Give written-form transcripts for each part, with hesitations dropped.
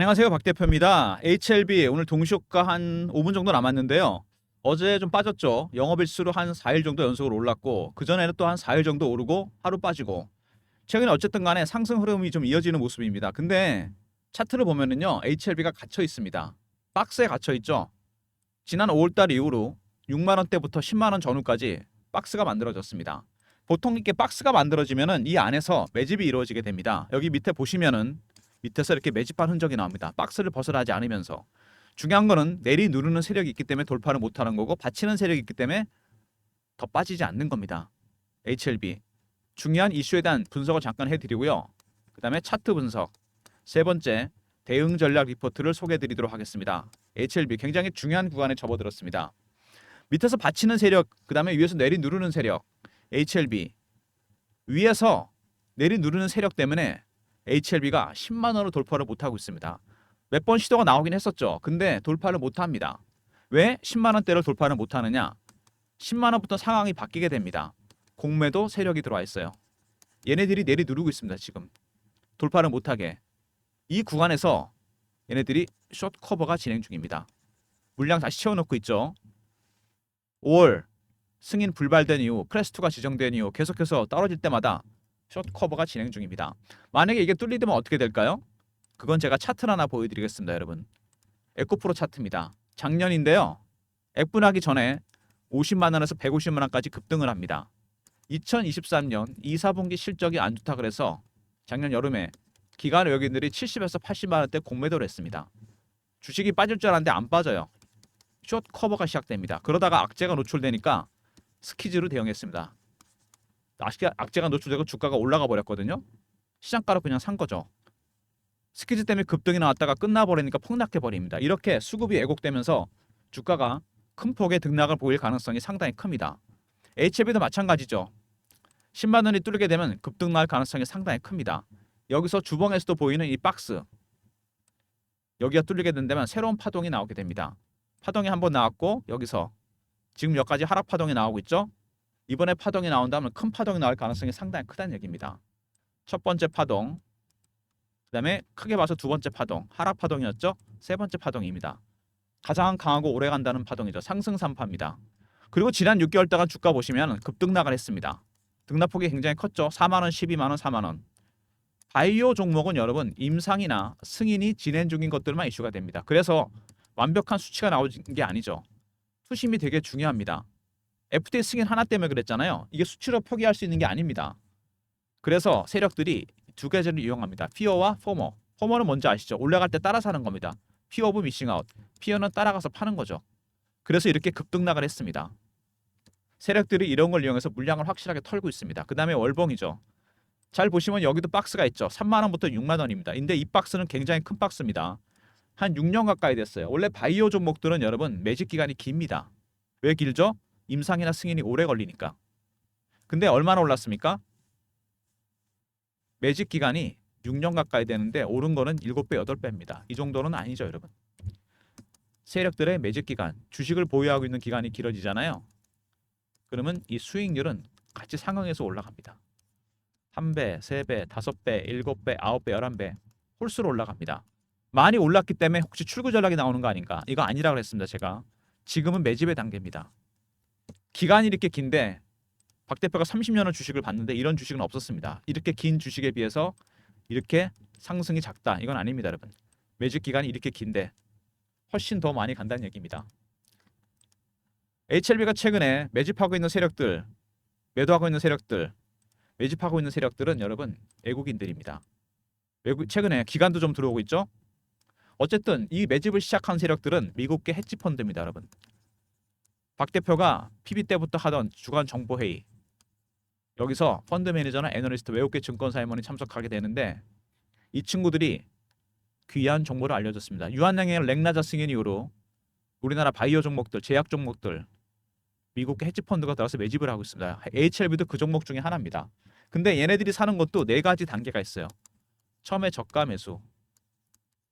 안녕하세요. 박 대표입니다. HLB 오늘 동시효과 한 5분 정도 남았는데요. 어제 좀 빠졌죠. 영업일수로 한 4일 정도 연속으로 올랐고 그전에는 또 한 4일 정도 오르고 하루 빠지고 최근에 어쨌든 간에 상승 흐름이 좀 이어지는 모습입니다. 근데 차트를 보면은요. HLB가 갇혀 있습니다. 박스에 갇혀 있죠. 지난 5월 달 이후로 6만 원대부터 10만 원 전후까지 박스가 만들어졌습니다. 보통 이렇게 박스가 만들어지면은 이 안에서 매집이 이루어지게 됩니다. 여기 밑에 보시면은 밑에서 이렇게 매집한 흔적이 나옵니다. 박스를 벗어나지 않으면서. 중요한 거는 내리 누르는 세력이 있기 때문에 돌파를 못하는 거고 받치는 세력이 있기 때문에 더 빠지지 않는 겁니다. HLB. 중요한 이슈에 대한 분석을 잠깐 해드리고요. 그 다음에 차트 분석. 세 번째, 대응 전략 리포트를 소개해드리도록 하겠습니다. HLB 굉장히 중요한 구간에 접어들었습니다. 밑에서 받치는 세력, 그 다음에 위에서 내리 누르는 세력. HLB. 위에서 내리 누르는 세력 때문에 HLB가 10만 원을 돌파를 못하고 있습니다. 몇 번 시도가 나오긴 했었죠. 근데 돌파를 못합니다. 왜 10만 원대를 돌파를 못하느냐? 10만 원부터 상황이 바뀌게 됩니다. 공매도 세력이 들어와 있어요. 얘네들이 내리 누르고 있습니다. 지금 돌파를 못하게. 이 구간에서 얘네들이 숏 커버가 진행 중입니다. 물량 다시 채워놓고 있죠. 5월 승인 불발된 이후 프레스2가 지정된 이후 계속해서 떨어질 때마다 숏 커버가 진행 중입니다. 만약에 이게 뚫리면 어떻게 될까요? 그건 제가 차트를 하나 보여드리겠습니다. 여러분. 에코프로 차트입니다. 작년인데요. 액분하기 전에 50만 원에서 150만 원까지 급등을 합니다. 2023년 2, 4분기 실적이 안 좋다 그래서 작년 여름에 기관 외국인들이 70에서 80만 원대 공매도를 했습니다. 주식이 빠질 줄 알았는데 안 빠져요. 숏 커버가 시작됩니다. 그러다가 악재가 노출되니까 스키즈로 대응했습니다. 악재가 노출되고 주가가 올라가 버렸거든요. 시장가로 그냥 산 거죠. 스키즈 때문에 급등이 나왔다가 끝나버리니까 폭락해 버립니다. 이렇게 수급이 왜곡되면서 주가가 큰 폭의 등락을 보일 가능성이 상당히 큽니다. HLB도 마찬가지죠. 10만 원이 뚫리게 되면 급등 나올 가능성이 상당히 큽니다. 여기서 주봉에서도 보이는 이 박스, 여기가 뚫리게 된다면 새로운 파동이 나오게 됩니다. 파동이 한번 나왔고 여기서 지금 여기까지 하락 파동이 나오고 있죠. 이번에 파동이 나온다면 큰 파동이 나올 가능성이 상당히 크다는 얘기입니다. 첫 번째 파동, 그 다음에 크게 봐서 두 번째 파동, 하락 파동이었죠. 세 번째 파동입니다. 가장 강하고 오래 간다는 파동이죠. 상승 3파입니다. 그리고 지난 6개월 동안 주가 보시면 급등락을 했습니다. 등락폭이 굉장히 컸죠. 4만 원, 12만 원, 4만 원. 바이오 종목은 여러분 임상이나 승인이 진행 중인 것들만 이슈가 됩니다. 그래서 완벽한 수치가 나오는 게 아니죠. 투심이 되게 중요합니다. FDA 승인 하나 때문에 그랬잖아요. 이게 수치로 표기할 수 있는 게 아닙니다. 그래서 세력들이 두 가지를 이용합니다. 피어와 포머. 포머는 뭔지 아시죠? 올라갈 때 따라 사는 겁니다. 피어 오브 미싱 아웃. 피어는 따라가서 파는 거죠. 그래서 이렇게 급등락을 했습니다. 세력들이 이런 걸 이용해서 물량을 확실하게 털고 있습니다. 그 다음에 월봉이죠. 잘 보시면 여기도 박스가 있죠. 3만 원부터 6만 원입니다. 근데 이 박스는 굉장히 큰 박스입니다. 한 6년 가까이 됐어요. 원래 바이오 종목들은 여러분 매집 기간이 깁니다. 왜 길죠? 임상이나 승인이 오래 걸리니까. 근데 얼마나 올랐습니까? 매집 기간이 6년 가까이 되는데 오른 거는 7배, 8배입니다. 이 정도는 아니죠, 여러분. 세력들의 매집 기간, 주식을 보유하고 있는 기간이 길어지잖아요. 그러면 이 수익률은 같이 상응해서 올라갑니다. 1배, 3배, 5배, 7배, 9배, 11배 홀수로 올라갑니다. 많이 올랐기 때문에 혹시 출구 전략이 나오는 거 아닌가? 이거 아니라고 그랬습니다, 제가. 지금은 매집의 단계입니다. 기간이 이렇게 긴데 박 대표가 30년을 주식을 봤는데 이런 주식은 없었습니다. 이렇게 긴 주식에 비해서 이렇게 상승이 작다. 이건 아닙니다, 여러분. 매집 기간이 이렇게 긴데 훨씬 더 많이 간다는 얘기입니다. HLB가 최근에 매집하고 있는 세력들, 매도하고 있는 세력들, 매집하고 있는 세력들은 여러분 외국인들입니다. 최근에 기관도 좀 들어오고 있죠. 어쨌든 이 매집을 시작한 세력들은 미국계 헤지 펀드입니다, 여러분. 박 대표가 PB 때부터 하던 주간 정보 회의, 여기서 펀드 매니저나 애널리스트 외국계 증권사 임원이 참석하게 되는데 이 친구들이 귀한 정보를 알려줬습니다. 유한양의 렉나자 승인 이후로 우리나라 바이오 종목들, 제약 종목들, 미국계 헤지 펀드가 들어서 매집을 하고 있습니다. HLB도 그 종목 중에 하나입니다. 근데 얘네들이 사는 것도 네 가지 단계가 있어요. 처음에 저가 매수,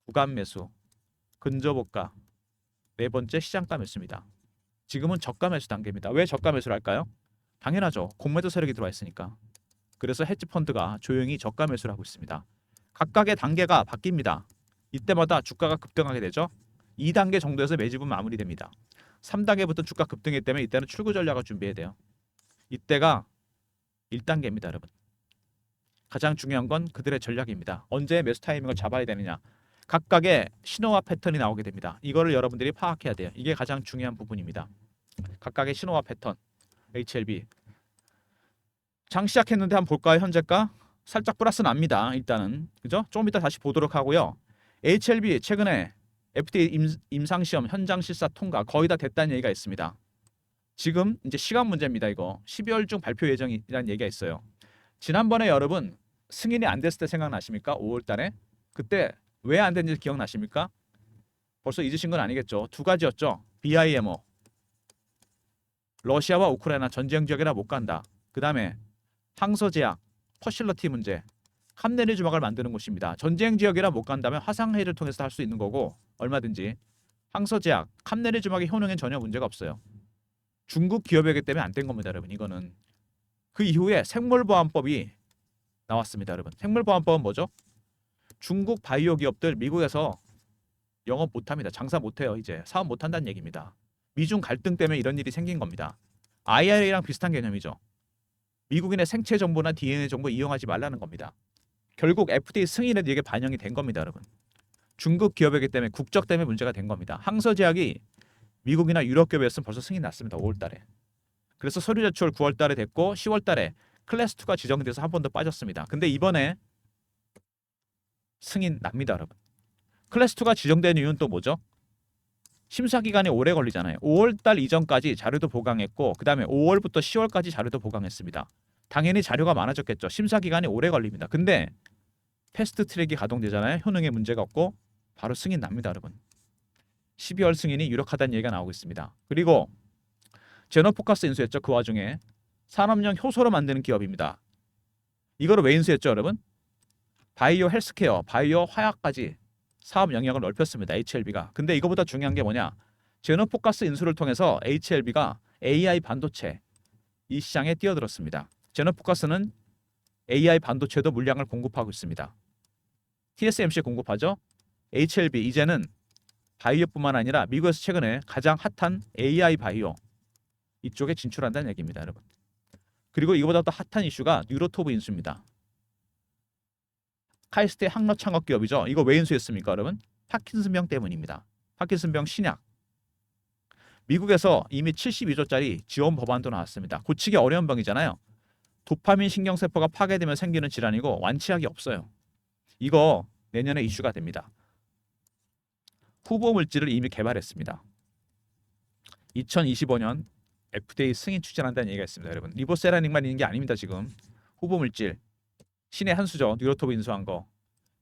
구간 매수, 근저보가, 네 번째 시장가 매수입니다. 지금은 저가 매수 단계입니다. 왜 저가 매수를 할까요? 당연하죠. 공매도 세력이 들어와 있으니까. 그래서 헤지 펀드가 조용히 저가 매수를 하고 있습니다. 각각의 단계가 바뀝니다. 이때마다 주가가 급등하게 되죠. 2단계 정도에서 매집은 마무리됩니다. 3단계부터 주가 급등했기 때문에 이때는 출구 전략을 준비해야 돼요. 이때가 1단계입니다, 여러분. 가장 중요한 건 그들의 전략입니다. 언제 매수 타이밍을 잡아야 되느냐. 각각의 신호와 패턴이 나오게 됩니다. 이거를 여러분들이 파악해야 돼요. 이게 가장 중요한 부분입니다. 각각의 신호와 패턴. HLB. 장 시작했는데 한번 볼까요? 현재가 살짝 플러스 납니다. 일단은. 그죠? 조금 이따 다시 보도록 하고요. HLB 최근에 FDA 임상시험 현장 실사 통과 거의 다 됐다는 얘기가 있습니다. 지금 이제 시간 문제입니다. 이거 12월 중 발표 예정이라는 얘기가 있어요. 지난번에 여러분 승인이 안 됐을 때 생각나십니까? 5월 달에 그때 왜 안 됐는지 기억나십니까? 벌써 잊으신 건 아니겠죠. 두 가지였죠. BIMO 러시아와 우크라이나 전쟁 지역이라 못 간다. 그 다음에 항서제약 퍼실러티 문제 캄네리 조막을 만드는 곳입니다. 전쟁 지역이라 못 간다면 화상회의를 통해서 할 수 있는 거고 얼마든지 항서제약 캄네리 조막의 효능엔 전혀 문제가 없어요. 중국 기업이기 때문에 안 된 겁니다, 여러분. 이거는 그 이후에 생물보안법이 나왔습니다, 여러분. 생물보안법은 뭐죠? 중국 바이오 기업들 미국에서 영업 못합니다. 장사 못해요. 이제 사업 못한다는 얘기입니다. 미중 갈등 때문에 이런 일이 생긴 겁니다. IRA랑 비슷한 개념이죠. 미국인의 생체 정보나 DNA 정보 이용하지 말라는 겁니다. 결국 FDA 승인에도 이게 반영이 된 겁니다, 여러분. 중국 기업이기 때문에 국적 때문에 문제가 된 겁니다. 항서제약이 미국이나 유럽 기업이었으면 벌써 승인 났습니다. 5월 달에. 그래서 서류 제출 9월 달에 됐고 10월 달에 클래스 2가 지정돼서 한 번 더 빠졌습니다. 근데 이번에 승인 납니다, 여러분. 클래스 2가 지정된 이유는 또 뭐죠? 심사 기간이 오래 걸리잖아요. 5월 달 이전까지 자료도 보강했고 그다음에 5월부터 10월까지 자료도 보강했습니다. 당연히 자료가 많아졌겠죠. 심사 기간이 오래 걸립니다. 근데 패스트 트랙이 가동되잖아요. 효능에 문제가 없고 바로 승인 납니다, 여러분. 12월 승인이 유력하다는 얘기가 나오고 있습니다. 그리고 제너포커스 인수했죠. 그 와중에 산업용 효소로 만드는 기업입니다. 이거를 왜 인수했죠, 여러분? 바이오 헬스케어, 바이오 화약까지 사업 영역을 넓혔습니다. HLB가. 근데 이거보다 중요한 게 뭐냐? 제너포커스 인수를 통해서 HLB가 AI 반도체 이 시장에 뛰어들었습니다. 제너포커스는 AI 반도체도 물량을 공급하고 있습니다. TSMC에 공급하죠. HLB 이제는 바이오뿐만 아니라 미국에서 최근에 가장 핫한 AI 바이오 이쪽에 진출한다는 얘기입니다, 여러분. 그리고 이거보다 더 핫한 이슈가 뉴로토브 인수입니다. 카이스트의 항로 창업 기업이죠. 이거 왜 인수했습니까, 여러분? 파킨슨병 때문입니다. 파킨슨병 신약. 미국에서 이미 72조짜리 지원 법안도 나왔습니다. 고치기 어려운 병이잖아요. 도파민 신경세포가 파괴되면 생기는 질환이고 완치약이 없어요. 이거 내년에 이슈가 됩니다. 후보 물질을 이미 개발했습니다. 2025년 FDA 승인 추진한다는 얘기가 있습니다, 여러분. 리보세라닉만 있는 게 아닙니다, 지금. 후보 물질 신의 한 수죠. 뉴로토브 인수한 거.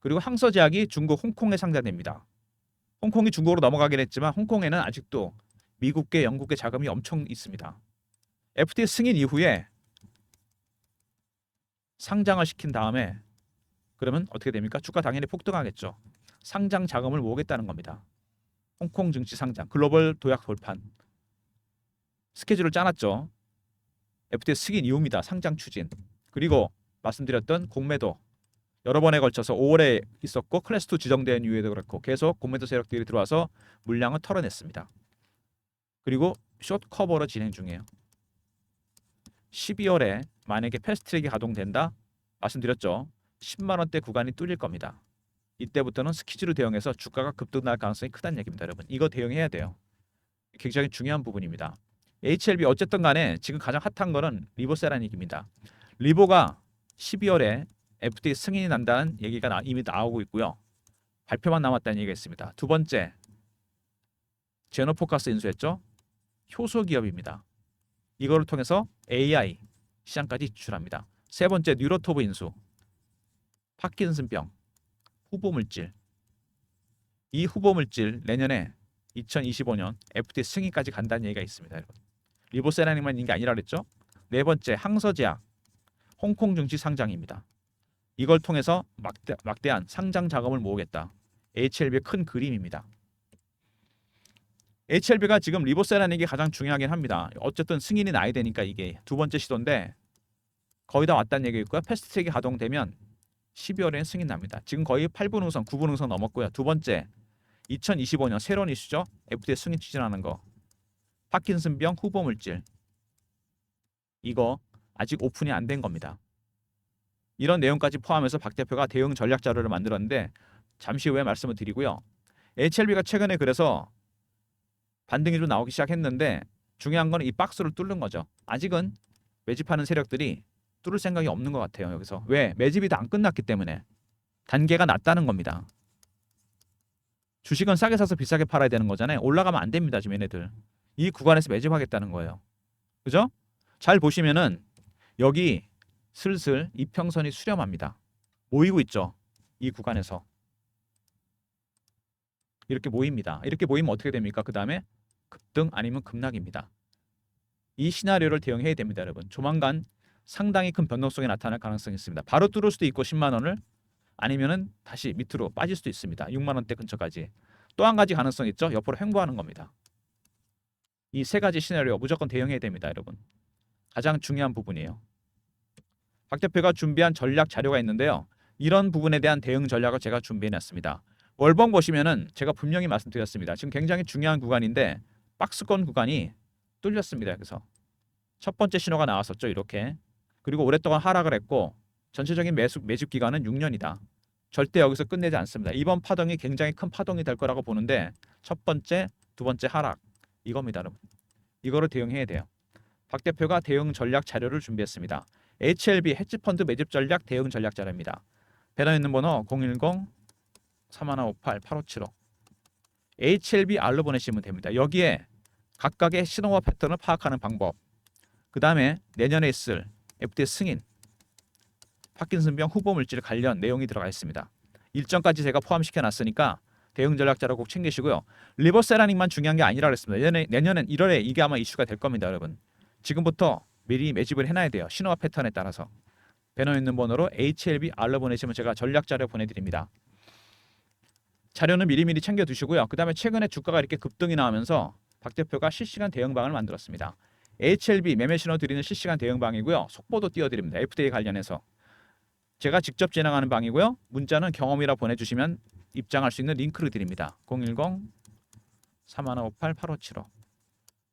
그리고 항서제약이 중국 홍콩에 상장됩니다. 홍콩이 중국으로 넘어가긴 했지만 홍콩에는 아직도 미국계, 영국계 자금이 엄청 있습니다. FDA 승인 이후에 상장을 시킨 다음에 그러면 어떻게 됩니까? 주가 당연히 폭등하겠죠. 상장 자금을 모으겠다는 겁니다. 홍콩 증시 상장, 글로벌 도약 돌판. 스케줄을 짜놨죠. FDA 승인 이후입니다. 상장 추진. 그리고 말씀드렸던 공매도 여러 번에 걸쳐서 5월에 있었고 클래스 2 지정된 이후에도 그렇고 계속 공매도 세력들이 들어와서 물량을 털어냈습니다. 그리고 숏 커버로 진행 중이에요. 12월에 만약에 패스트트랙이 가동된다 말씀드렸죠. 10만 원대 구간이 뚫릴 겁니다. 이때부터는 스키즈로 대응해서 주가가 급등할 가능성이 크다는 얘기입니다, 여러분. 이거 대응해야 돼요. 굉장히 중요한 부분입니다. HLB 어쨌든 간에 지금 가장 핫한 거는 리보세라는 얘기입니다. 리보가 12월에 FDA 승인이 난다는 얘기가 이미 나오고 있고요. 발표만 남았다는 얘기가 있습니다. 두 번째, 제너포커스 인수했죠. 효소 기업입니다. 이거를 통해서 AI 시장까지 진출합니다. 세 번째, 뉴로토브 인수. 파킨슨병 후보 물질. 이 후보 물질 내년에 2025년 FDA 승인까지 간다는 얘기가 있습니다, 여러분. 리보세라닉만 있는 게 아니라 그랬죠. 네 번째, 항서제약 홍콩 증시 상장입니다. 이걸 통해서 막대한 상장 자금을 모으겠다. HLB의 큰 그림입니다. HLB가 지금 리보세라닉이 가장 중요하긴 합니다. 어쨌든 승인이 나야 되니까 이게 두 번째 시도인데 거의 다 왔다는 얘기고요. 패스트트랙이 가동되면 12월에는 승인 납니다. 지금 거의 8분응선, 9분응선 넘었고요. 두 번째, 2025년 새로운 이슈죠. FDA 승인 추진하는 거. 파킨슨병 후보 물질. 이거 아직 오픈이 안 된 겁니다. 이런 내용까지 포함해서 박 대표가 대응 전략 자료를 만들었는데 잠시 후에 말씀을 드리고요. HLB가 최근에 그래서 반등이 좀 나오기 시작했는데 중요한 건 이 박스를 뚫는 거죠. 아직은 매집하는 세력들이 뚫을 생각이 없는 것 같아요. 여기서 왜? 매집이 다 안 끝났기 때문에 단계가 낮다는 겁니다. 주식은 싸게 사서 비싸게 팔아야 되는 거잖아요. 올라가면 안 됩니다. 지금 얘네들 이 구간에서 매집하겠다는 거예요. 그죠? 잘 보시면은 여기 슬슬 이평선이 수렴합니다. 모이고 있죠. 이 구간에서 이렇게 모입니다. 이렇게 모이면 어떻게 됩니까? 그 다음에 급등 아니면 급락입니다. 이 시나리오를 대응해야 됩니다, 여러분. 조만간 상당히 큰 변동성이 나타날 가능성이 있습니다. 바로 뚫을 수도 있고 10만 원을 아니면은 다시 밑으로 빠질 수도 있습니다. 6만 원대 근처까지. 또 한 가지 가능성이 있죠. 옆으로 횡보하는 겁니다. 이 세 가지 시나리오 무조건 대응해야 됩니다, 여러분. 가장 중요한 부분이에요. 박 대표가 준비한 전략 자료가 있는데요. 이런 부분에 대한 대응 전략을 제가 준비해놨습니다. 월봉 보시면은 제가 분명히 말씀드렸습니다. 지금 굉장히 중요한 구간인데 박스권 구간이 뚫렸습니다. 그래서 첫 번째 신호가 나왔었죠. 이렇게. 그리고 오랫동안 하락을 했고 전체적인 매집 기간은 6년이다. 절대 여기서 끝내지 않습니다. 이번 파동이 굉장히 큰 파동이 될 거라고 보는데 첫 번째, 두 번째 하락 이겁니다. 여러분. 이거를 대응해야 돼요. 박 대표가 대응 전략 자료를 준비했습니다. HLB 헤지펀드 매집 전략 대응 전략 자료입니다. 배너 있는 번호 010-3158-8575 HLBR로 보내시면 됩니다. 여기에 각각의 신호와 패턴을 파악하는 방법, 그 다음에 내년에 있을 FDA 승인, 파킨슨병 후보 물질 관련 내용이 들어가 있습니다. 일정까지 제가 포함시켜 놨으니까 대응 전략 자료 꼭 챙기시고요. 리버세라닉만 중요한 게 아니라 그랬습니다. 내년엔 1월에 이게 아마 이슈가 될 겁니다, 여러분. 지금부터 미리 매집을 해놔야 돼요. 신호와 패턴에 따라서. 배너 있는 번호로 HLBR로 보내시면 제가 전략 자료 보내드립니다. 자료는 미리미리 챙겨두시고요. 그 다음에 최근에 주가가 이렇게 급등이 나오면서 박 대표가 실시간 대응방을 만들었습니다. HLB 매매 신호 드리는 실시간 대응방이고요. 속보도 띄워드립니다. FDA 관련해서. 제가 직접 진행하는 방이고요. 문자는 경험이라 보내주시면 입장할 수 있는 링크를 드립니다. 010-3158-8575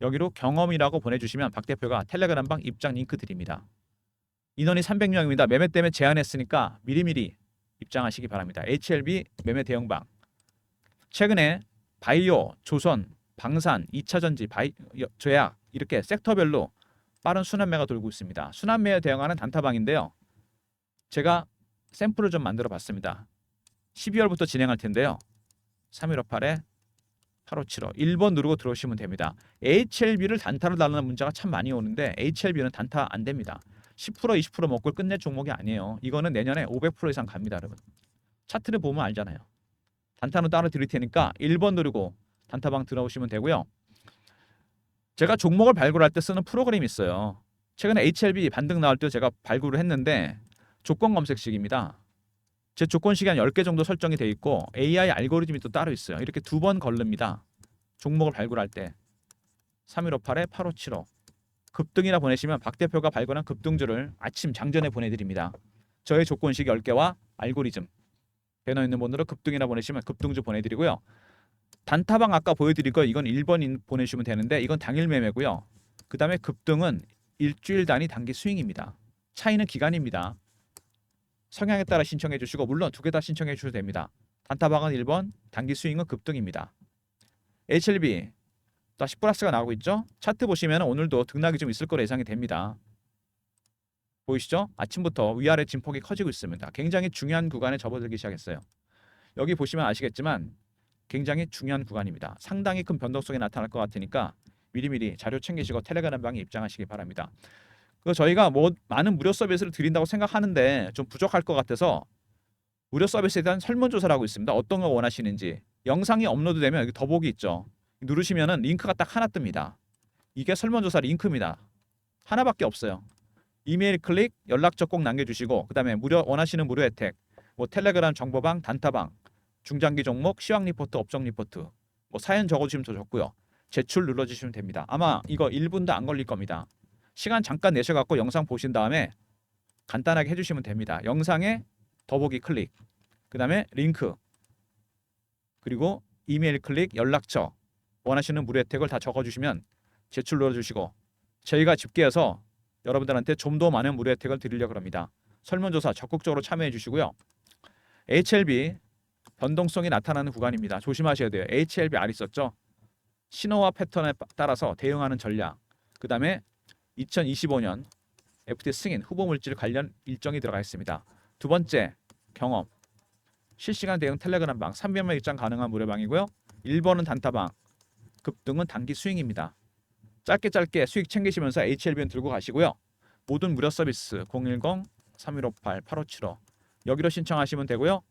여기로 경험이라고 보내주시면 박 대표가 텔레그램 방 입장 링크 드립니다. 인원이 300명입니다. 매매 때문에 제한했으니까 미리미리 입장하시기 바랍니다. HLB 매매 대응방. 최근에 바이오, 조선, 방산, 2차전지, 제약 이렇게 섹터별로 빠른 순환매가 돌고 있습니다. 순환매에 대응하는 단타방인데요. 제가 샘플을 좀 만들어 봤습니다. 12월부터 진행할 텐데요. 3158에 8575 1번 누르고 들어오시면 됩니다. HLB를 단타로 달라는 문자가 참 많이 오는데 HLB는 단타 안 됩니다. 10% 20% 먹고 끝낼 종목이 아니에요. 이거는 내년에 500% 이상 갑니다, 여러분. 차트를 보면 알잖아요. 단타는 따로 드릴 테니까 1번 누르고 단타방 들어오시면 되고요. 제가 종목을 발굴할 때 쓰는 프로그램이 있어요. 최근에 HLB 반등 나올 때 제가 발굴을 했는데 조건 검색식입니다. 제 조건식이 한 10개 정도 설정이 돼 있고 AI 알고리즘이 또 따로 있어요. 이렇게 두 번 걸릅니다. 종목을 발굴할 때 3158에 8575 급등이라 보내시면 박 대표가 발굴한 급등주를 아침 장전에 보내드립니다. 저의 조건식 10개와 알고리즘 배너 있는 번호로 급등이라 보내시면 급등주 보내드리고요. 단타방 아까 보여드릴 거 이건 1번 보내주시면 되는데 이건 당일 매매고요. 그 다음에 급등은 일주일 단위 단기 스윙입니다. 차이는 기간입니다. 성향에 따라 신청해 주시고 물론 두 개 다 신청해 주셔도 됩니다. 단타방은 1번, 단기 스윙은 급등입니다. HLB 다시 플러스가 나오고 있죠. 차트 보시면 오늘도 등락이 좀 있을 거로 예상이 됩니다. 보이시죠? 아침부터 위아래 진폭이 커지고 있습니다. 굉장히 중요한 구간에 접어들기 시작했어요. 여기 보시면 아시겠지만 굉장히 중요한 구간입니다. 상당히 큰 변동성이 나타날 것 같으니까 미리미리 자료 챙기시고 텔레그램 방에 입장하시기 바랍니다. 저희가 뭐 많은 무료 서비스를 드린다고 생각하는데 좀 부족할 것 같아서 무료 서비스에 대한 설문조사를 하고 있습니다. 어떤 거 원하시는지. 영상이 업로드되면 여기 더보기 있죠. 누르시면은 링크가 딱 하나 뜹니다. 이게 설문조사 링크입니다. 하나밖에 없어요. 이메일 클릭, 연락처 꼭 남겨주시고 그 다음에 원하시는 무료 혜택, 뭐 텔레그램 정보방, 단타방, 중장기 종목, 시황 리포트, 업종 리포트, 뭐 사연 적어주시면 더 좋고요. 제출 눌러주시면 됩니다. 아마 이거 1분도 안 걸릴 겁니다. 시간 잠깐 내셔갖고 영상 보신 다음에 간단하게 해주시면 됩니다. 영상에 더보기 클릭, 그 다음에 링크, 그리고 이메일 클릭, 연락처, 원하시는 무료 혜택을 다 적어주시면 제출 눌러주시고 저희가 집계해서 여러분들한테 좀 더 많은 무료 혜택을 드리려고 합니다. 설문조사 적극적으로 참여해 주시고요. HLB 변동성이 나타나는 구간입니다. 조심하셔야 돼요. HLB 있었죠? 신호와 패턴에 따라서 대응하는 전략, 그 다음에 2025년 FT 승인 후보물질 관련 일정이 들어가 있습니다. 두 번째, 경험, 실시간 대응 텔레그램방 300명 입장 가능한 무료방이고요. 1번은 단타방, 급등은 단기 스윙입니다. 짧게 수익 챙기시면서 HLB는 들고 가시고요. 모든 무료 서비스 010-3158-8575 여기로 신청하시면 되고요.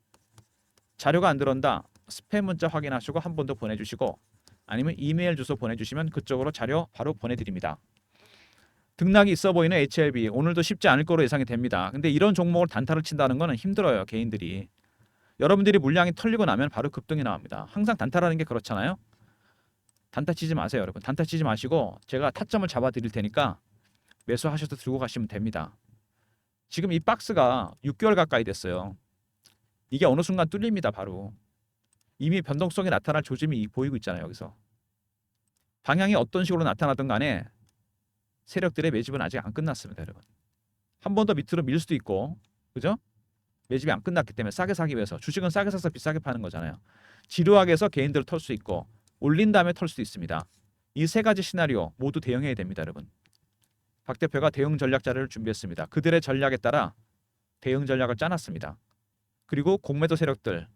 자료가 안 들어온다, 스팸 문자 확인하시고 한 번 더 보내주시고 아니면 이메일 주소 보내주시면 그쪽으로 자료 바로 보내드립니다. 등락이 있어 보이는 HLB 오늘도 쉽지 않을 거로 예상이 됩니다. 근데 이런 종목을 단타를 친다는 거는 힘들어요. 개인들이. 여러분들이 물량이 털리고 나면 바로 급등이 나옵니다. 항상 단타라는 게 그렇잖아요. 단타 치지 마세요, 여러분. 단타 치지 마시고 제가 타점을 잡아 드릴 테니까 매수하셔서 들고 가시면 됩니다. 지금 이 박스가 6개월 가까이 됐어요. 이게 어느 순간 뚫립니다. 바로. 이미 변동성이 나타날 조짐이 보이고 있잖아요. 여기서. 방향이 어떤 식으로 나타나든 간에 세력들의 매집은 아직 안 끝났습니다. 여러분. 한 번 더 밑으로 밀 수도 있고, 그죠? 매집이 안 끝났기 때문에 싸게 사기 위해서. 주식은 싸게 사서 비싸게 파는 거잖아요. 지루하게 해서 개인들을 털 수 있고 올린 다음에 털 수도 있습니다. 이 세 가지 시나리오 모두 대응해야 됩니다. 여러분. 박 대표가 대응 전략 자료를 준비했습니다. 그들의 전략에 따라 대응 전략을 짜놨습니다. 그리고 공매도 세력들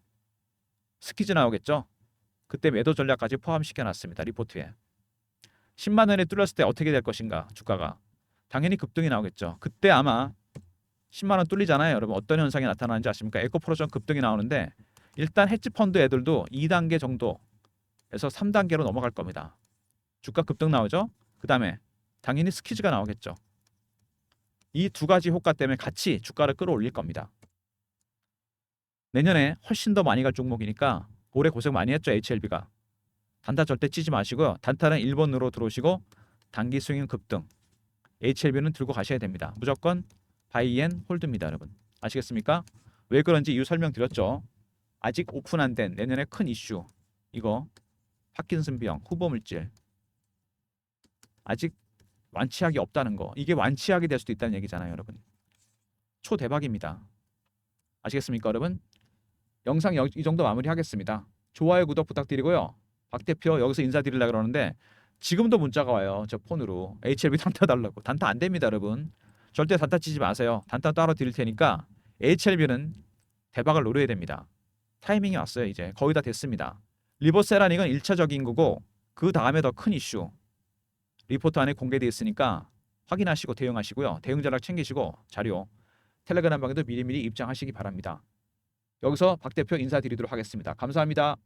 스키즈 나오겠죠? 그때 매도 전략까지 포함시켜놨습니다. 리포트에. 10만 원에 뚫렸을 때 어떻게 될 것인가 주가가. 당연히 급등이 나오겠죠. 그때 아마 10만 원 뚫리잖아요. 여러분 어떤 현상이 나타나는지 아십니까? 에코프로전 급등이 나오는데 일단 헤지펀드 애들도 2단계 정도에서 3단계로 넘어갈 겁니다. 주가 급등 나오죠? 그 다음에 당연히 스키즈가 나오겠죠. 이 두 가지 효과 때문에 같이 주가를 끌어올릴 겁니다. 내년에 훨씬 더 많이 갈 종목이니까 올해 고생 많이 했죠. HLB가. 단타 절대 치지 마시고요. 단타는 1번으로 들어오시고 단기 스윙은 급등. HLB는 들고 가셔야 됩니다. 무조건 바이앤 홀드입니다. 여러분. 아시겠습니까? 왜 그런지 이유 설명드렸죠. 아직 오픈 안 된 내년에 큰 이슈. 이거 파킨슨병 후보물질. 아직 완치약이 없다는 거. 이게 완치약이 될 수도 있다는 얘기잖아요. 여러분. 초대박입니다. 아시겠습니까? 여러분. 영상 이 정도 마무리하겠습니다. 좋아요, 구독 부탁드리고요. 박 대표 여기서 인사드리려고 그러는데 지금도 문자가 와요. 저 폰으로. HLB 단타 달라고. 단타 안 됩니다, 여러분. 절대 단타 치지 마세요. 단타 따로 드릴 테니까 HLB는 대박을 노려야 됩니다. 타이밍이 왔어요. 이제 거의 다 됐습니다. 리버세라닉은 1차적인 거고 그 다음에 더 큰 이슈. 리포트 안에 공개되어 있으니까 확인하시고 대응하시고요. 대응 전략 챙기시고 자료 텔레그램 방에도 미리미리 입장하시기 바랍니다. 여기서 박 대표 인사드리도록 하겠습니다. 감사합니다.